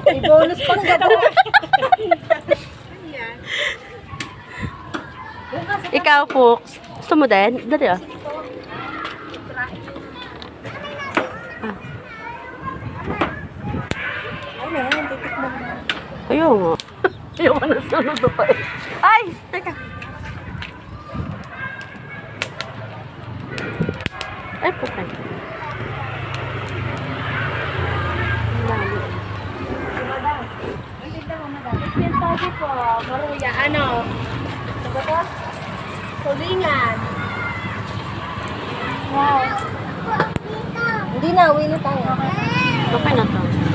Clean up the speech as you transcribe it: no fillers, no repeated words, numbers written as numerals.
May bonus pang gabo. Ikaw, Fox. Gusto mo din? Dali ah. Ano, titikman mo. Ayaw nga. Ayaw ka na sunod pa eh. Ay! Teka. Ay, putay. Yung tagi po, maruya, ano? Ano ba to? Tulingan. Wow. Hindi na, uwi na tayo. Okay na to.